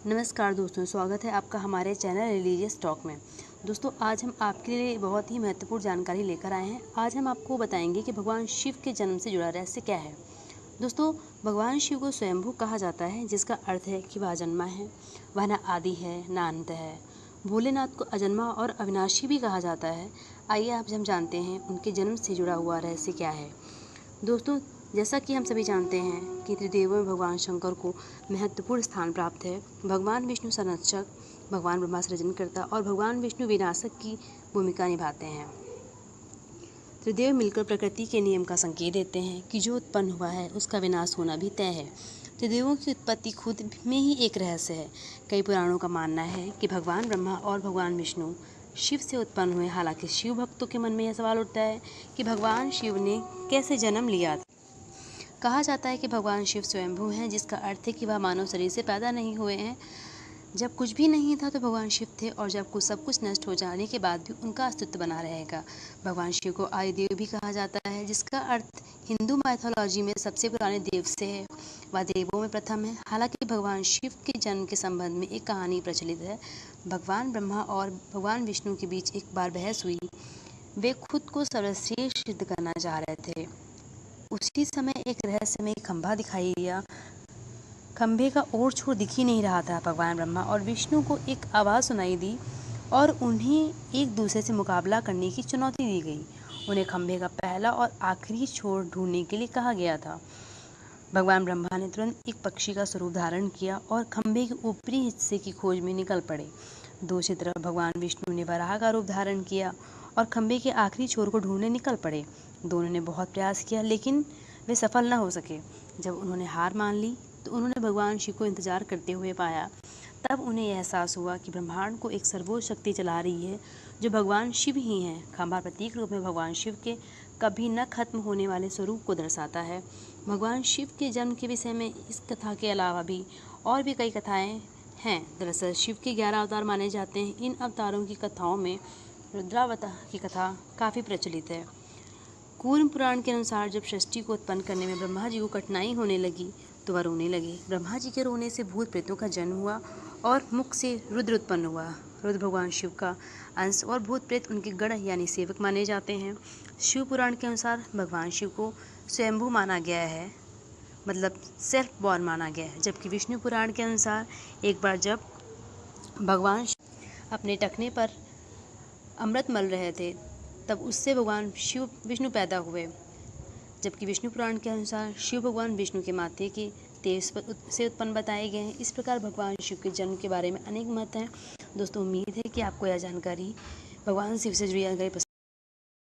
नमस्कार दोस्तों, स्वागत है आपका हमारे चैनल रिलीजियस टॉक में। दोस्तों, आज हम आपके लिए बहुत ही महत्वपूर्ण जानकारी लेकर आए हैं। आज हम आपको बताएंगे कि भगवान शिव के जन्म से जुड़ा रहस्य क्या है। दोस्तों, भगवान शिव को स्वयंभू कहा जाता है, जिसका अर्थ है कि वह अजन्मा है, वह न आदि है न अंत है। भोलेनाथ को अजन्मा और अविनाशी भी कहा जाता है। आइए आज हम जानते हैं उनके जन्म से जुड़ा हुआ रहस्य क्या है। दोस्तों, जैसा कि हम सभी जानते हैं कि त्रिदेवों में भगवान शंकर को महत्वपूर्ण स्थान प्राप्त है। भगवान विष्णु संरक्षक, भगवान ब्रह्मा सृजनकर्ता और भगवान विष्णु विनाशक की भूमिका निभाते हैं। त्रिदेव मिलकर प्रकृति के नियम का संकेत देते हैं कि जो उत्पन्न हुआ है उसका विनाश होना भी तय है। त्रिदेवों की उत्पत्ति खुद में ही एक रहस्य है। कई पुराणों का मानना है कि भगवान ब्रह्मा और भगवान विष्णु शिव से उत्पन्न हुए। हालांकि शिव भक्तों के मन में यह सवाल उठता है कि भगवान शिव ने कैसे जन्म लिया। कहा जाता है कि भगवान शिव स्वयंभू हैं, जिसका अर्थ है कि वह मानव शरीर से पैदा नहीं हुए हैं। जब कुछ भी नहीं था तो भगवान शिव थे, और जब सब कुछ नष्ट हो जाने के बाद भी उनका अस्तित्व बना रहेगा। भगवान शिव को आदिदेव भी कहा जाता है, जिसका अर्थ हिंदू माइथोलॉजी में सबसे पुराने देव से है। वह देवों में प्रथम है। हालांकि भगवान शिव के जन्म के संबंध में एक कहानी प्रचलित है। भगवान ब्रह्मा और भगवान विष्णु के बीच एक बार बहस हुई। वे खुद को सर्वश्रेष्ठ सिद्ध करना चाह रहे थे। उसी समय एक रहस्यमय खंभा दिखाई दिया। खंभे का ओर छोर दिख ही नहीं रहा था। भगवान ब्रह्मा और विष्णु को एक आवाज़ सुनाई दी और उन्हें एक दूसरे से मुकाबला करने की चुनौती दी गई। उन्हें खंभे का पहला और आखिरी छोर ढूंढने के लिए कहा गया था। भगवान ब्रह्मा ने तुरंत एक पक्षी का स्वरूप धारण किया और खंभे के ऊपरी हिस्से की खोज में निकल पड़े। दूसरी तरफ भगवान विष्णु ने वराह का रूप धारण किया और खंभे के आखिरी छोर को ढूंढने निकल पड़े। दोनों ने बहुत प्रयास किया, लेकिन वे सफल न हो सके। जब उन्होंने हार मान ली तो उन्होंने भगवान शिव को इंतजार करते हुए पाया। तब उन्हें यह एहसास हुआ कि ब्रह्मांड को एक सर्वोच्च शक्ति चला रही है, जो भगवान शिव ही हैं। खंभा प्रतीक रूप में भगवान शिव के कभी न खत्म होने वाले स्वरूप को दर्शाता है। भगवान शिव के जन्म के विषय में इस कथा के अलावा भी और भी कई कथाएं हैं। दरअसल शिव के 11 अवतार माने जाते हैं। इन अवतारों की कथाओं में रुद्रावतार की कथा काफ़ी प्रचलित है। कूर्म पुराण के अनुसार जब सृष्टि को उत्पन्न करने में ब्रह्मा जी को कठिनाई होने लगी तो वह रोने लगे। ब्रह्मा जी के रोने से भूत प्रेतों का जन्म हुआ और मुख से रुद्र उत्पन्न हुआ। रुद्र भगवान शिव का अंश और भूत प्रेत उनके गण यानी सेवक माने जाते हैं। शिव पुराण के अनुसार भगवान शिव को स्वयंभू माना गया है, मतलब सेल्फ बॉर्न माना गया है। जबकि विष्णु पुराण के अनुसार एक बार जब भगवान अपने टखने पर अमृत मल रहे थे, तब उससे भगवान शिव विष्णु पैदा हुए। जबकि विष्णु पुराण के अनुसार शिव भगवान विष्णु के माथे के तेज से उत्पन्न बताए गए हैं। इस प्रकार भगवान शिव के जन्म के बारे में अनेक मत हैं। दोस्तों, उम्मीद है कि आपको यह जानकारी भगवान शिव से जुड़ी जानकारी